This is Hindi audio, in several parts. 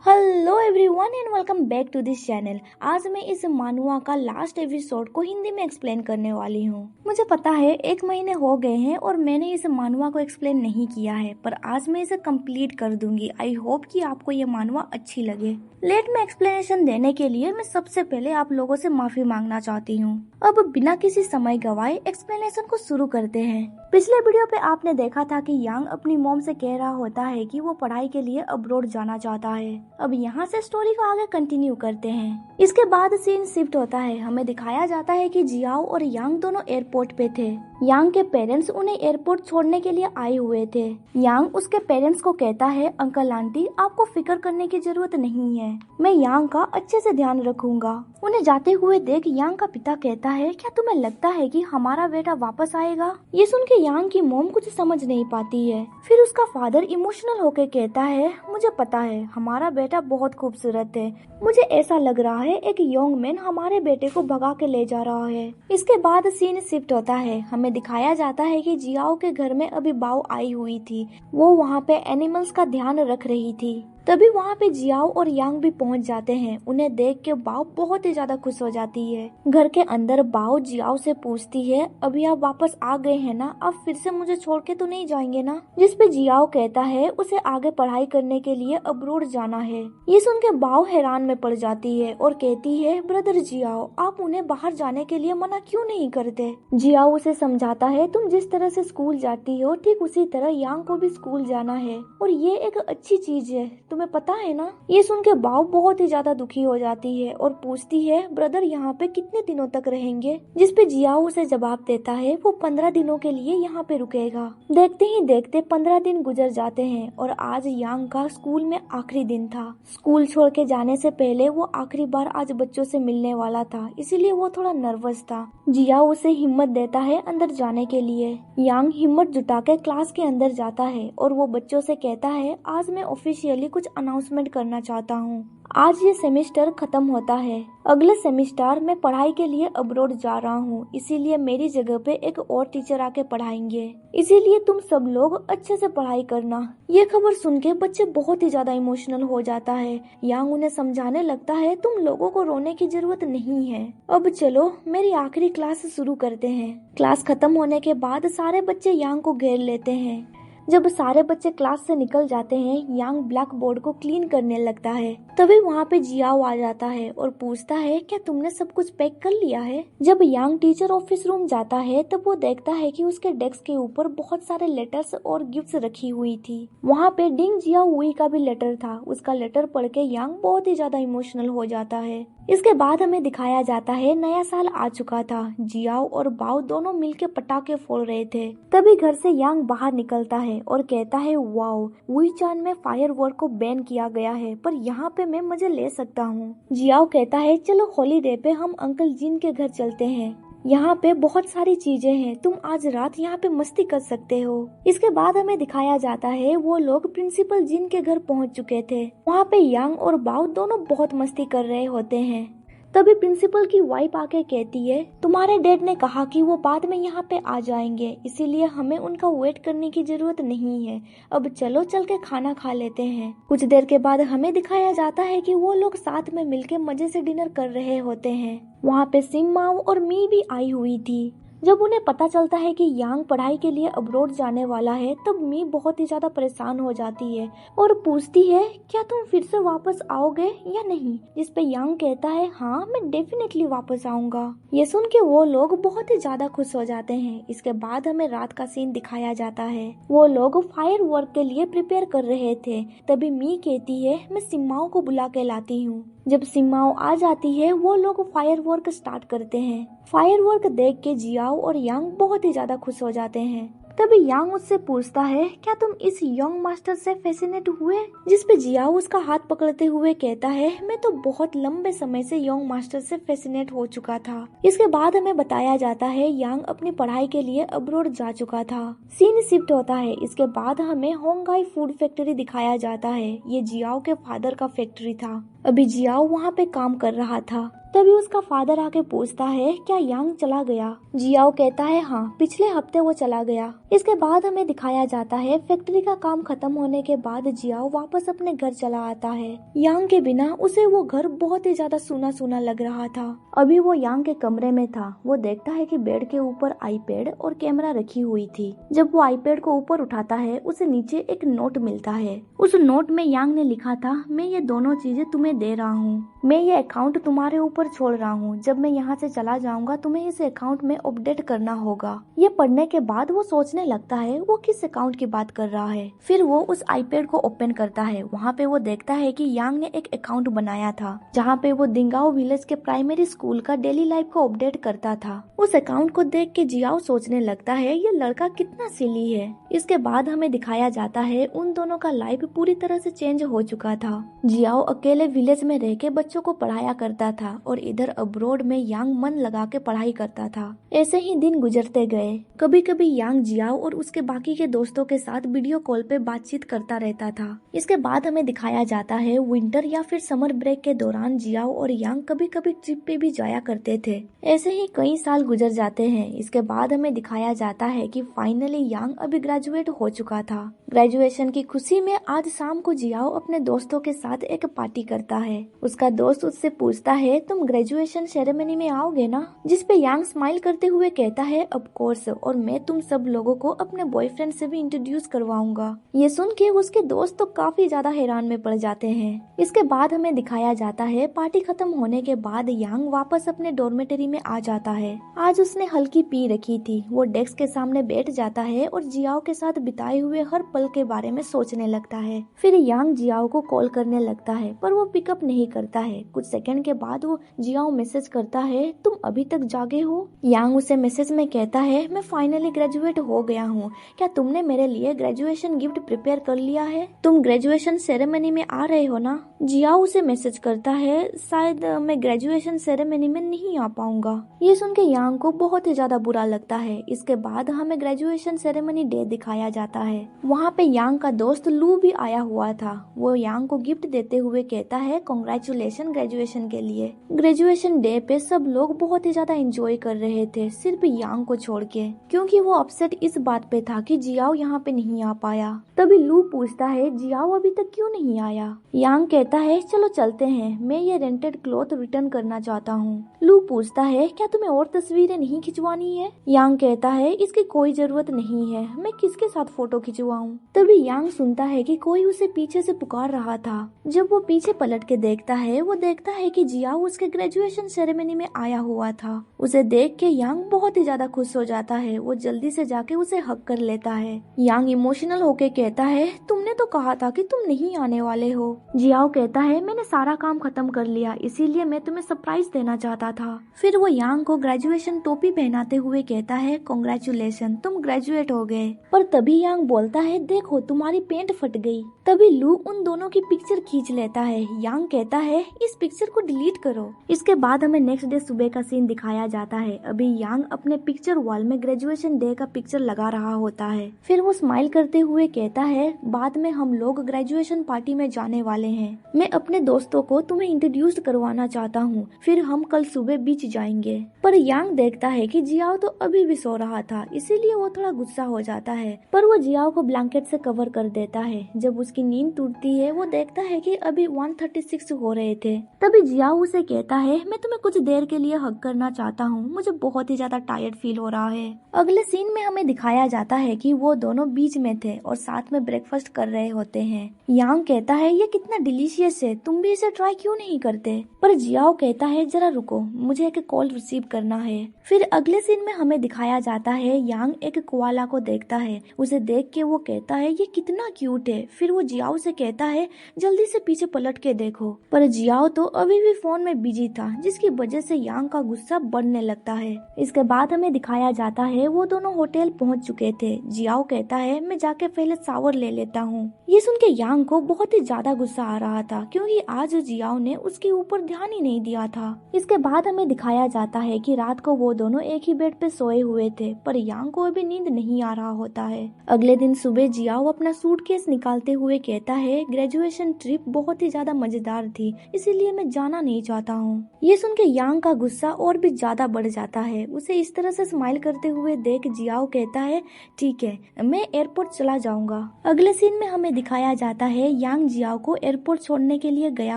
Hello everyone and welcome back to this channel. आज मैं इस मानुआ का लास्ट एपिसोड को हिंदी में एक्सप्लेन करने वाली हूँ। मुझे पता है 1 महीने हो गए हैं और मैंने इस मानुआ को एक्सप्लेन नहीं किया है, पर आज मैं इसे कंप्लीट कर दूंगी। आई होप कि आपको ये मानुआ अच्छी लगे। लेट में एक्सप्लेनेशन देने के लिए मैं सबसे पहले आप लोगों से माफी मांगना चाहती हूँ। अब बिना किसी समय गवाए एक्सप्लेनेशन को शुरू करते हैं। पिछले वीडियो पे आपने देखा था कि यांग अपनी मॉम से कह रहा होता है कि वो पढ़ाई के लिए अब्रॉड जाना चाहता है। अब यहाँ से स्टोरी को आगे कंटिन्यू करते हैं। इसके बाद सीन शिफ्ट होता है। हमें दिखाया जाता है कि जियाओ और यांग दोनों एयरपोर्ट पे थे। यांग के पेरेंट्स उन्हें एयरपोर्ट छोड़ने के लिए आए हुए थे। यांग उसके पेरेंट्स को कहता है, अंकल आंटी आपको फिक्र करने की जरूरत नहीं है, मैं यांग का अच्छे से ध्यान रखूंगा। उन्हें जाते हुए देख यांग का पिता कहता है, क्या तुम्हें लगता है कि हमारा बेटा वापस आएगा? ये सुन के यांग की मॉम कुछ समझ नहीं पाती है। फिर उसका फादर इमोशनल होकर कहता है, मुझे पता है हमारा बेटा बहुत खूबसूरत है। मुझे ऐसा लग रहा है एक यंग मैन हमारे बेटे को भगा के ले जा रहा है। इसके बाद सीन शिफ्ट होता है। हमें दिखाया जाता है कि जियाओ के घर में अभी बाओ आई हुई थी। वो वहाँ पे एनिमल्स का ध्यान रख रही थी। तभी वहाँ पे जियाओ और यांग भी पहुँच जाते हैं। उन्हें देख के बाओ बहुत ही ज्यादा खुश हो जाती है। घर के अंदर बाओ जियाओ से पूछती है, अभी आप वापस आ गए हैं ना, अब फिर से मुझे छोड़ के तो नहीं जाएंगे ना? जिस पे जियाओ कहता है उसे आगे पढ़ाई करने के लिए अब्रॉड जाना है। ये सुन के बाओ हैरान में पड़ जाती है और कहती है, ब्रदर जियाओ आप उन्हें बाहर जाने के लिए मना क्यों नहीं करते? जियाओ उसे समझाता है, तुम जिस तरह से स्कूल जाती हो ठीक उसी तरह यांग को भी स्कूल जाना है और ये एक अच्छी चीज है, तुम्हें पता है ना? ये सुन के बाओ बहुत ही ज्यादा दुखी हो जाती है और पूछती है, ब्रदर यहाँ पे कितने दिनों तक रहेंगे? जिस पे जियाओ उसे जवाब देता है, वो 15 दिनों के लिए यहाँ पे रुकेगा। देखते ही देखते 15 दिन गुजर जाते हैं और आज यांग का स्कूल में आखिरी दिन था। स्कूल छोड़ के जाने से पहले वो आखिरी बार आज बच्चों से मिलने वाला था, इसीलिए वो थोड़ा नर्वस था। जियाओ उसे हिम्मत देता है अंदर जाने के लिए। यांग हिम्मत जुटा के क्लास के अंदर जाता है और वो बच्चों से कहता है, आज मैं ऑफिशियली कुछ अनाउंसमेंट करना चाहता हूँ। आज ये सेमेस्टर खत्म होता है। अगले सेमेस्टर में पढ़ाई के लिए अब्रॉड जा रहा हूँ, इसीलिए मेरी जगह पे एक और टीचर आके पढ़ाएंगे। इसीलिए तुम सब लोग अच्छे से पढ़ाई करना। ये खबर सुन के बच्चे बहुत ही ज्यादा इमोशनल हो जाता है। यांग उन्हें समझाने लगता है, तुम लोगों को रोने की जरूरत नहीं है। अब चलो मेरी आखिरी क्लास शुरू करते हैं। क्लास खत्म होने के बाद सारे बच्चे यांग को घेर लेते हैं। जब सारे बच्चे क्लास से निकल जाते हैं, यांग ब्लैक बोर्ड को क्लीन करने लगता है। तभी वहाँ पे जियाओ आ जाता है और पूछता है, क्या तुमने सब कुछ पैक कर लिया है? जब यांग टीचर ऑफिस रूम जाता है तब वो देखता है कि उसके डेस्क के ऊपर बहुत सारे लेटर्स और गिफ्ट्स रखी हुई थी। वहाँ पे डिंग जियाओ हुई का भी लेटर था। उसका लेटर पढ़ के यांग बहुत ही ज्यादा इमोशनल हो जाता है। इसके बाद हमें दिखाया जाता है नया साल आ चुका था। जियाओ और बाओ दोनों मिलके पटाखे फोड़ रहे थे। तभी घर से यांग बाहर निकलता है और कहता है, वाओ वुईचान में फायर वर्क को बैन किया गया है, पर यहाँ पे मैं मजे ले सकता हूँ। जियाओ कहता है, चलो हॉलीडे पे हम अंकल जिन के घर चलते हैं, यहाँ पे बहुत सारी चीजें हैं, तुम आज रात यहाँ पे मस्ती कर सकते हो। इसके बाद हमें दिखाया जाता है वो लोग प्रिंसिपल जिन के घर पहुँच चुके थे। वहाँ पे यांग और बाओ दोनों बहुत मस्ती कर रहे होते हैं। तभी प्रिंसिपल की वाइफ आके कहती है, तुम्हारे डैड ने कहा कि वो बाद में यहाँ पे आ जाएंगे, इसीलिए हमें उनका वेट करने की जरूरत नहीं है। अब चलो चल के खाना खा लेते हैं। कुछ देर के बाद हमें दिखाया जाता है कि वो लोग साथ में मिलके मजे से डिनर कर रहे होते हैं। वहाँ पे सिम्माओ और मी भी आई हुई थी। जब उन्हें पता चलता है कि यांग पढ़ाई के लिए अब्रॉड जाने वाला है, तब मी बहुत ही ज्यादा परेशान हो जाती है और पूछती है, क्या तुम फिर से वापस आओगे या नहीं? जिस पे यांग कहता है, हाँ मैं डेफिनेटली वापस आऊंगा। ये सुन के वो लोग बहुत ही ज्यादा खुश हो जाते हैं। इसके बाद हमें रात का सीन दिखाया जाता है। वो लोग फायर वर्क के लिए प्रिपेयर कर रहे थे। तभी मी कहती है, मैं सिम्माओ को बुला के लाती हूँ। जब सिम्माओ आ जाती है, वो लोग फायर वर्क स्टार्ट करते हैं। फायर वर्क देख के जियाओ और यांग बहुत ही ज्यादा खुश हो जाते हैं। तभी यांग उससे पूछता है, क्या तुम इस यंग मास्टर से फैसिनेट हुए? जिस पे जियाओ उसका हाथ पकड़ते हुए कहता है, मैं तो बहुत लंबे समय से यंग मास्टर से फैसिनेट हो चुका था। इसके बाद हमें बताया जाता है यांग अपनी पढ़ाई के लिए अब्रॉड जा चुका था। सीन शिफ्ट होता है। इसके बाद हमें होंगाई फूड फैक्ट्री दिखाया जाता है। ये जियाओ के फादर का फैक्ट्री था। अभी जियाओ वहाँ पे काम कर रहा था। तभी उसका फादर आके पूछता है क्या यांग चला गया। जियाओ कहता है हाँ, पिछले हफ्ते वो चला गया। इसके बाद हमें दिखाया जाता है फैक्ट्री का काम खत्म होने के बाद जियाओ वापस अपने घर चला आता है। यांग के बिना उसे वो घर बहुत ही ज्यादा सूना सूना लग रहा था। अभी वो यांग के कमरे में था। वो देखता है कि बेड के ऊपर आईपैड और कैमरा रखी हुई थी। जब वो आईपैड को ऊपर उठाता है उसे नीचे एक नोट मिलता है। उस नोट में यांग ने लिखा था, मैं ये दोनों चीजें तुम्हें दे रहा हूँ। मैं ये अकाउंट तुम्हारे ऊपर छोड़ रहा हूँ। जब मैं यहाँ से चला जाऊंगा तुम्हें इस अकाउंट में अपडेट करना होगा। ये पढ़ने के बाद वो सोचने लगता है वो किस अकाउंट की बात कर रहा है। फिर वो उस आईपैड को ओपन करता है। वहाँ पे वो देखता है कि यांग ने एक अकाउंट बनाया था जहाँ पे वो दिंगाओ विलेज के प्राइमरी स्कूल का डेली लाइफ को अपडेट करता था। उस अकाउंट को देख के जियाओ सोचने लगता है ये लड़का कितना सिली है। इसके बाद हमें दिखाया जाता है उन दोनों का लाइफ पूरी तरह से चेंज हो चुका था। जियाओ अकेले विलेज में रह के बच्चों को पढ़ाया करता था और इधर अब्रोड में यांग मन लगा के पढ़ाई करता था। ऐसे ही दिन गुजरते गए। कभी कभी यांग जियाओ और उसके बाकी के दोस्तों के साथ वीडियो कॉल पे बातचीत करता रहता था। इसके बाद हमें दिखाया जाता है विंटर या फिर समर ब्रेक के दौरान जियाओ और यांग कभी कभी ट्रिप पे भी जाया करते थे। ऐसे ही कई साल गुजर जाते हैं। इसके बाद हमें दिखाया जाता है कि फाइनली यांग अभी ग्रेजुएट हो चुका था। ग्रेजुएशन की खुशी में आज शाम को जियाओ अपने दोस्तों के साथ एक पार्टी करता है। उसका दोस्त उससे पूछता है तुम ग्रेजुएशन सेरेमनी में आओगे ना, जिसपे यांग स्माइल करते हुए कहता है ऑफ कोर्स, और मैं तुम सब लोगों को अपने बॉयफ्रेंड से भी इंट्रोड्यूस करवाऊंगा। ये सुन के उसके दोस्त तो काफी ज्यादा हैरान में पड़ जाते हैं। इसके बाद हमें दिखाया जाता है पार्टी खत्म होने के बाद यांग वापस अपने डॉर्मेटरी में आ जाता है। आज उसने हल्की पी रखी थी। वो डेस्क के सामने बैठ जाता है और जियाओ के साथ बिताए हुए हर पल के बारे में सोचने लगता है। फिर यांग जियाओ को कॉल करने लगता है पर वो पिकअप नहीं करता है। कुछ सेकंड के बाद वो जियाओ मैसेज करता है तुम अभी तक जागे हो। यांग उसे मैसेज में कहता है मैं फाइनली ग्रेजुएट हो गया हूँ। क्या तुमने मेरे लिए ग्रेजुएशन गिफ्ट प्रिपेयर कर लिया है? तुम ग्रेजुएशन सेरेमनी में आ रहे हो ना? जियाओ उसे मैसेज करता है शायद मैं ग्रेजुएशन सेरेमनी में नहीं आ पाऊंगा। ये सुन के यांग को बहुत ही ज्यादा बुरा लगता है। इसके बाद हमें ग्रेजुएशन सेरेमनी डे दिखाया जाता है। वहाँ पे यांग का दोस्त लू भी आया हुआ था। वो यांग को गिफ्ट देते हुए कहता है कांग्रेचुलेशन ग्रेजुएशन के लिए। ग्रेजुएशन डे पे सब लोग बहुत ही ज्यादा एंजॉय कर रहे थे सिर्फ यांग को छोड़ के, क्योंकि वो अपसेट इस बात पे था कि जियाओ यहाँ पे नहीं आ पाया। तभी लू पूछता है जियाओ अभी तक क्यों नहीं आया? यांग कहता है चलो चलते हैं, मैं ये रेंटेड क्लॉथ रिटर्न करना चाहता हूँ। लू पूछता है क्या तुम्हें और तस्वीरें नहीं खिंचवानी है? यांग कहता है इसकी कोई जरूरत नहीं है, मैं किसके साथ फोटो खिंचवाऊं? तभी यांग सुनता है कि कोई उसे पीछे से पुकार रहा था। जब वो पीछे पलट के देखता है वो देखता है कि जियाओ उसके ग्रेजुएशन सेरेमनी में आया हुआ था। उसे देख के यांग बहुत ही ज्यादा खुश हो जाता है। वो जल्दी से जाके उसे हक कर लेता है। यांग इमोशनल होके कहता है तुमने तो कहा था कि तुम नहीं आने वाले हो। जियाओ कहता है मैंने सारा काम खत्म कर लिया, इसीलिए मैं तुम्हें सरप्राइज देना चाहता था। फिर वो यांग को ग्रेजुएशन टोपी पहनाते हुए कहता है कांग्रेचुलेशन, तुम ग्रेजुएट हो गए। पर तभी यांग बोलता है देखो तुम्हारी पेंट फट गई। तभी लू उन दोनों की पिक्चर खींच लेता है। यांग कहता है इस पिक्चर को डिलीट करो। इसके बाद हमें नेक्स्ट डे सुबह का सीन दिखाया जाता है। अभी यांग अपने पिक्चर वॉल में ग्रेजुएशन डे का पिक्चर लगा रहा होता है। फिर वो स्माइल करते हुए कहता है बाद में हम लोग ग्रेजुएशन पार्टी में जाने वाले हैं। मैं अपने दोस्तों को तुम्हें इंट्रोड्यूस करवाना चाहता हूँ, फिर हम कल सुबह बीच जाएंगे। पर यांग देखता है कि जियाओ तो अभी भी सो रहा था, इसीलिए वो थोड़ा गुस्सा हो जाता है। पर वो जियाओ को ब्लैंकेट से कवर कर देता है। जब उसकी नींद टूटती है वो देखता है कि अभी 1:36 हो रहे थे। तभी जियाओ उसे कहता है मैं तुम्हें कुछ देर के लिए हग करना चाहता हूँ, मुझे बहुत ही ज्यादा टायर्ड फील हो रहा है। अगले सीन में हमें दिखाया जाता है कि वो दोनों बीच में थे और साथ में ब्रेकफास्ट कर रहे होते हैं। यांग कहता है ये कितना डिलीशियस है, तुम भी इसे ट्राई क्यों नहीं करते? पर जियाओ कहता है जरा रुको, मुझे एक कॉल रिसीव करना है। फिर अगले सीन में हमें दिखाया जाता है यांग एक कोआला को देखता है। उसे देख के वो कहता है ये कितना क्यूट है। फिर वो जियाओ से कहता है जल्दी से पीछे पलट के देखो। पर जियाओ तो अभी भी फोन में बिजी था, जिसकी वजह से यांग का गुस्सा बढ़ने लगता है। इसके बाद हमें दिखाया जाता है वो दोनों होटल पहुंच चुके थे। जियाओ कहता है मैं जाके पहले शावर ले लेता हूँ। ये सुन के यांग यांग को बहुत ही ज्यादा गुस्सा आ रहा था क्योंकि आज जियाओ ने उसके ऊपर ध्यान ही नहीं दिया था। इसके बाद हमें दिखाया जाता है कि रात को वो दोनों एक ही बेड पे सोए हुए थे, पर यांग को अभी नींद नहीं आ रहा होता है। अगले दिन सुबह जियाओ अपना सूटकेस निकालते हुए कहता है, ग्रेजुएशन ट्रिप बहुत ही ज्यादा मजेदार थी, इसीलिए मैं जाना नहीं चाहता हूँ। ये सुन के यांग का गुस्सा और भी ज्यादा बढ़ जाता है। उसे इस तरह से स्माइल करते हुए देख जियाओ कहता है, ठीक है, मैं एयरपोर्ट चला जाऊंगा। अगले सीन में हमें दिखाया जाता है यांग जियाओ को एयरपोर्ट छोड़ने के लिए गया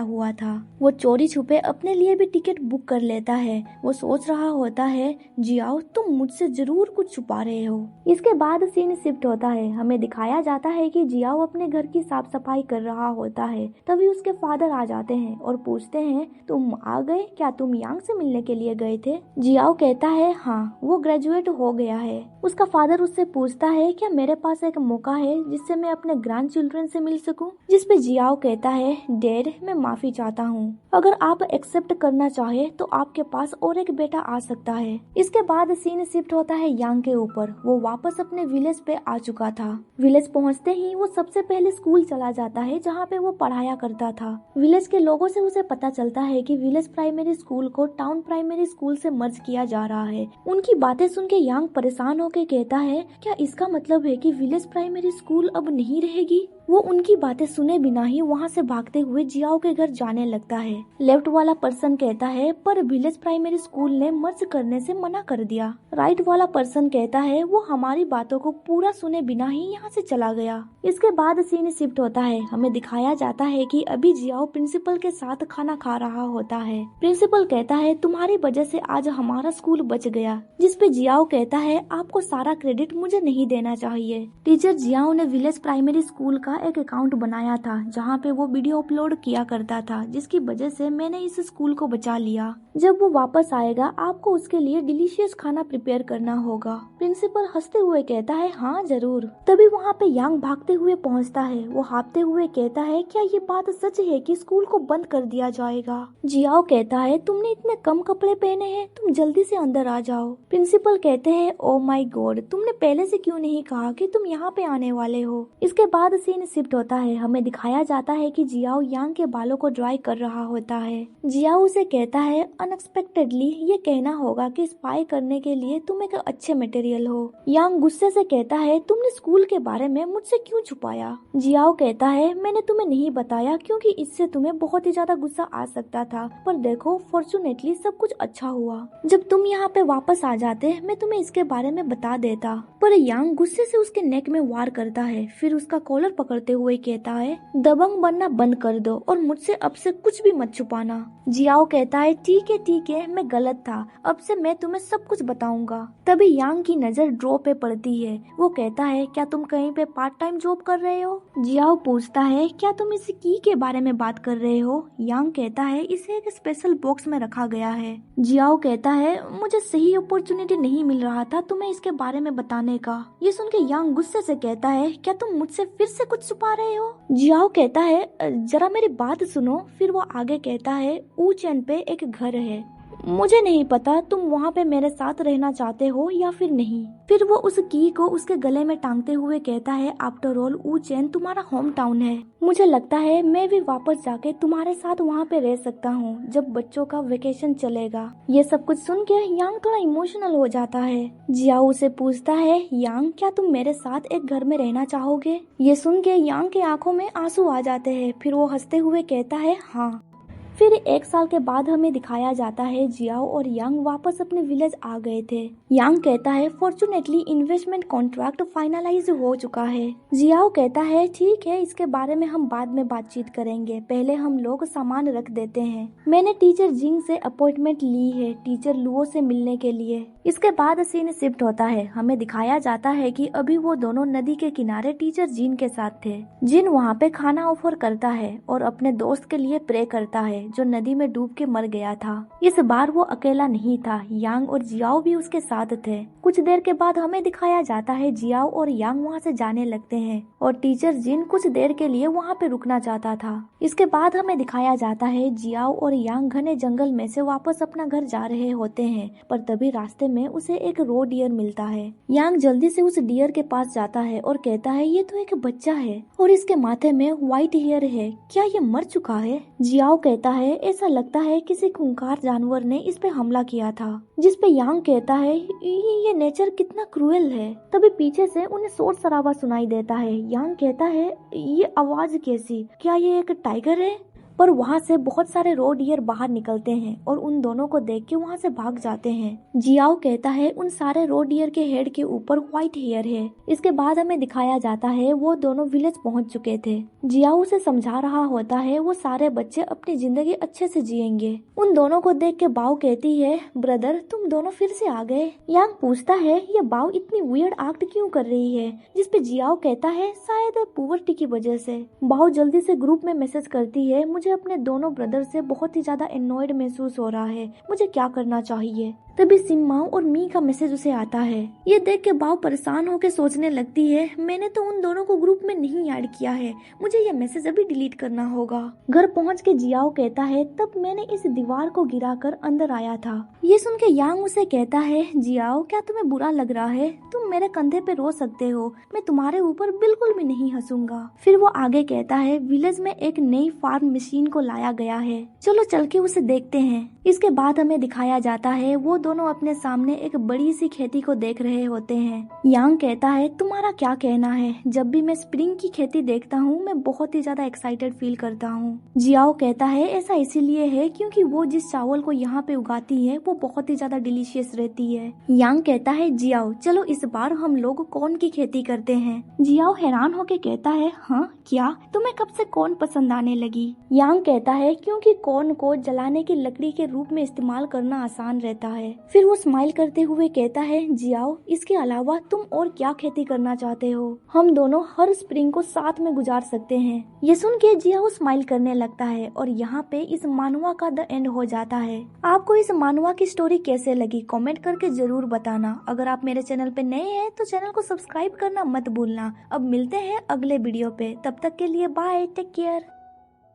हुआ था। वो चोरी छुपे अपने लिए भी टिकट बुक कर लेता है। वो सोच रहा होता है, जियाओ तुम मुझसे जरूर कुछ छुपा रहे हो। इसके बाद सीन शिफ्ट होता है। हमें दिखाया जाता है कि जियाओ अपने घर की साफ सफाई कर रहा होता है। तभी उसके फादर आ जाते हैं और पूछते हैं, तुम आ गए, क्या तुम यांग से मिलने के लिए गए थे? जियाओ कहता है, हाँ, वो ग्रेजुएट हो गया है। उसका फादर उससे पूछता है, क्या मेरे पास एक मौका है जिससे मैं अपने ग्रैंड चिल्ड्रन से मिल सकूं? जिस पे जियाओ कहता है, डैड मैं माफी चाहता हूँ, अगर आप एक्सेप्ट करना चाहे तो आपके पास और एक बेटा आ सकता है। इसके बाद सीन शिफ्ट होता है यांग के ऊपर। वो वापस अपने विलेज पे आ चुका था। विलेज पहुँचते ही वो सबसे पहले स्कूल चला जाता है जहाँ पे वो पढ़ाया करता था। विलेज के लोगों से उसे पता चलता है कि विलेज प्राइमरी स्कूल को टाउन प्राइमरी स्कूल से मर्ज किया जा रहा है। उनकी बातें सुन के यांग परेशान होकर कहता है, क्या इसका मतलब है कि विलेज प्राइमरी स्कूल अब नहीं रहेगी? वो उनकी बातें सुने बिना ही वहाँ से भागते हुए जियाओ के घर जाने लगता है। लेफ्ट वाला पर्सन कहता है, पर विलेज प्राइमरी स्कूल ने मर्ज करने से मना कर दिया। राइट वाला पर्सन कहता है, वो हमारी बातों को पूरा सुने बिना ही यहाँ से चला गया। इसके बाद सीन शिफ्ट होता है। हमें दिखाया जाता है कि अभी जियाओ प्रिंसिपल के साथ खाना खा रहा होता है। प्रिंसिपल कहता है, तुम्हारी वजह से आज हमारा स्कूल बच गया। जिस पे जियाओ कहता है, आपको सारा क्रेडिट मुझे नहीं देना चाहिए। टीचर जियाओ ने विलेज प्राइमरी स्कूल का एक अकाउंट बनाया था जहाँ पे वो वीडियो अपलोड किया करता था, जिसकी वजह से मैंने इस स्कूल को बचा लिया। जब वो वापस आएगा आपको उसके लिए डिलीशियस खाना प्रिपेयर करना होगा। प्रिंसिपल हंसते हुए कहता है, हाँ जरूर। तभी वहाँ पे यांग भागते हुए पहुँचता है। वो हाँफते हुए कहता है, क्या ये बात सच है कि स्कूल को बंद कर दिया जाएगा? जियाओ कहता है, तुमने इतने कम कपड़े पहने हैं, तुम जल्दी से अंदर आ जाओ। प्रिंसिपल कहते हैं, ओ माई गॉड, तुमने पहले से क्यों नहीं कहा कि तुम यहाँ पे आने वाले हो? इसके बाद सीन शिफ्ट होता है। हमें दिखाया जाता है कि जियाओ यांग के बालों को ड्राई कर रहा होता है। जियाओ उसे कहता है, अनएक्सपेक्टेडली ये कहना होगा कि स्पाई करने के लिए तुम एक अच्छे मटेरियल हो। यांग गुस्से से कहता है, तुमने स्कूल के बारे में मुझसे क्यों छुपाया? जियाओ कहता है, मैंने तुम्हें नहीं बताया क्योंकि इससे तुम्हें बहुत ही ज्यादा गुस्सा आ सकता था, पर देखो फॉर्चुनेटली सब कुछ अच्छा हुआ। जब तुम यहाँ पे वापस आ जाते मैं तुम्हें इसके बारे में बता देता। पर यांग गुस्से से उसके नेक में वार करता है। फिर उसका कॉलर पकड़ते हुए कहता है, दबंग बनना बंद कर दो और मुझसे अब से कुछ भी मत छुपाना। जियाओ कहता है, ठीक है, मैं गलत था, अब से मैं तुम्हें सब कुछ बताऊंगा। तभी यांग की नजर ड्रॉ पे पड़ती है। वो कहता है, क्या तुम कहीं पे पार्ट टाइम जॉब कर रहे हो? जियाओ पूछता है, क्या तुम इस की के बारे में बात कर रहे हो? यांग कहता है, इसे एक स्पेशल बॉक्स में रखा गया है। जियाओ कहता है, मुझे सही अपॉर्चुनिटी नहीं मिल रहा था तुम्हें इसके बारे में बताने का। ये सुन के यांग गुस्से से कहता है, क्या तुम मुझसे फिर से कुछ छुपा रहे हो? जियाओ कहता है, जरा मेरी बात सुनो। फिर वो आगे कहता है, ऊचेन पे एक घर है, मुझे नहीं पता तुम वहाँ पे मेरे साथ रहना चाहते हो या फिर नहीं। फिर वो उस की को उसके गले में टांगते हुए कहता है, आफ्टर ऑल ऊचेन तुम्हारा होम टाउन है, मुझे लगता है मैं भी वापस जाके तुम्हारे साथ वहाँ पे रह सकता हूँ जब बच्चों का वेकेशन चलेगा। ये सब कुछ सुन के यांग थोड़ा इमोशनल हो जाता है। जियाओ उसे पूछता है, यांग क्या तुम मेरे साथ एक घर में रहना चाहोगे? ये सुन के यांग के आंखों में आंसू आ जाते हैं। फिर वो हंसते हुए कहता है, हाँ। फिर 1 साल के बाद हमें दिखाया जाता है जियाओ और यांग वापस अपने विलेज आ गए थे। यांग कहता है, फॉर्चुनेटली इन्वेस्टमेंट कॉन्ट्रैक्ट फाइनलाइज हो चुका है। जियाओ कहता है, ठीक है, इसके बारे में हम बाद में बातचीत करेंगे, पहले हम लोग सामान रख देते हैं। मैंने टीचर जिंग से अपॉइंटमेंट ली है टीचर लुओ से मिलने के लिए। इसके बाद सीन शिफ्ट होता है। हमें दिखाया जाता है कि अभी वो दोनों नदी के किनारे टीचर जिन के साथ थे। जिन वहाँ पे खाना ऑफर करता है और अपने दोस्त के लिए प्रे करता है। जो नदी में डूब के मर गया था। इस बार वो अकेला नहीं था, यांग और जियाओ भी उसके साथ थे। कुछ देर के बाद हमें दिखाया जाता है जियाओ और यांग वहाँ से जाने लगते हैं और टीचर जिन कुछ देर के लिए वहाँ पे रुकना चाहता था। इसके बाद हमें दिखाया जाता है जियाओ और यांग घने जंगल में से वापस अपना घर जा रहे होते हैं, पर तभी रास्ते में उसे एक रो डियर मिलता है। यांग जल्दी से उस डियर के पास जाता है और कहता है ये तो एक बच्चा है और इसके माथे में व्हाइट हेयर है, क्या ये मर चुका है? जियाओ कहता है ऐसा लगता है किसी खूंखार जानवर ने इस पे हमला किया था, जिस पे यांग कहता है ये नेचर कितना क्रूएल है। तभी पीछे से उन्हें शोर शराबा सुनाई देता है। यांग कहता है ये आवाज कैसी, क्या ये एक टाइगर है? पर वहाँ से बहुत सारे रो डियर बाहर निकलते हैं और उन दोनों को देख के वहाँ से भाग जाते हैं। जियाओ कहता है उन सारे रो डियर के हेड के ऊपर व्हाइट हेयर है। इसके बाद हमें दिखाया जाता है वो दोनों विलेज पहुँच चुके थे। जियाओ उसे समझा रहा होता है वो सारे बच्चे अपनी जिंदगी अच्छे से जिएंगे। उन दोनों को देख के बाओ कहती है ब्रदर तुम दोनों फिर से आ गए। यांग पूछता है ये बाओ इतनी वियर्ड एक्ट क्यों कर रही है, जिसपे जियाओ कहता है शायद पुवर्टी की वजह से। बाओ जल्दी से ग्रुप में मैसेज करती है मुझे अपने दोनों ब्रदर से बहुत ही ज्यादा एनॉयड महसूस हो रहा है, मुझे क्या करना चाहिए? तभी सिम्माओ और मी का मैसेज उसे आता है। ये देख के बाओ परेशान होकर सोचने लगती है मैंने तो उन दोनों को ग्रुप में नहीं ऐड किया है, मुझे ये मैसेज अभी डिलीट करना होगा। घर पहुंच के जियाओ कहता है तब मैंने इस दीवार को गिराकर अंदर आया था। ये सुन के यांग उसे कहता है जियाओ क्या तुम्हें बुरा लग रहा है? तुम मेरे कंधे पे रो सकते हो, मैं तुम्हारे ऊपर बिल्कुल भी नहीं हंसूंगा। फिर वो आगे कहता है विलेज में एक नई फार्म मशीन को लाया गया है, चलो चल के उसे देखते हैं। इसके बाद हमें दिखाया जाता है वो दोनों अपने सामने एक बड़ी सी खेती को देख रहे होते हैं। यांग कहता है तुम्हारा क्या कहना है? जब भी मैं स्प्रिंग की खेती देखता हूँ मैं बहुत ही ज्यादा एक्साइटेड फील करता हूँ। जियाओ कहता है ऐसा इसीलिए है क्योंकि वो जिस चावल को यहाँ पे उगाती है वो बहुत ही ज्यादा डिलीशियस रहती है। यांग कहता है जियाओ चलो इस बार हम लोग कॉर्न की खेती करते हैं। जियाओ हैरान होके कहता है हाँ क्या, तुम्हें कब से कॉर्न पसंद आने लगी? यांग कहता है क्योंकि कॉर्न को जलाने की लकड़ी के रूप में इस्तेमाल करना आसान रहता है। फिर वो स्माइल करते हुए कहता है जियाओ इसके अलावा तुम और क्या खेती करना चाहते हो? हम दोनों हर स्प्रिंग को साथ में गुजार सकते हैं। ये सुन के जियाओ स्माइल करने लगता है और यहाँ पे इस मानवा का द एंड हो जाता है। आपको इस मानवा की स्टोरी कैसे लगी कमेंट करके जरूर बताना। अगर आप मेरे चैनल पे नए हैं तो चैनल को सब्सक्राइब करना मत भूलना। अब मिलते हैं अगले वीडियो पे, तब तक के लिए बाय, टेक केयर।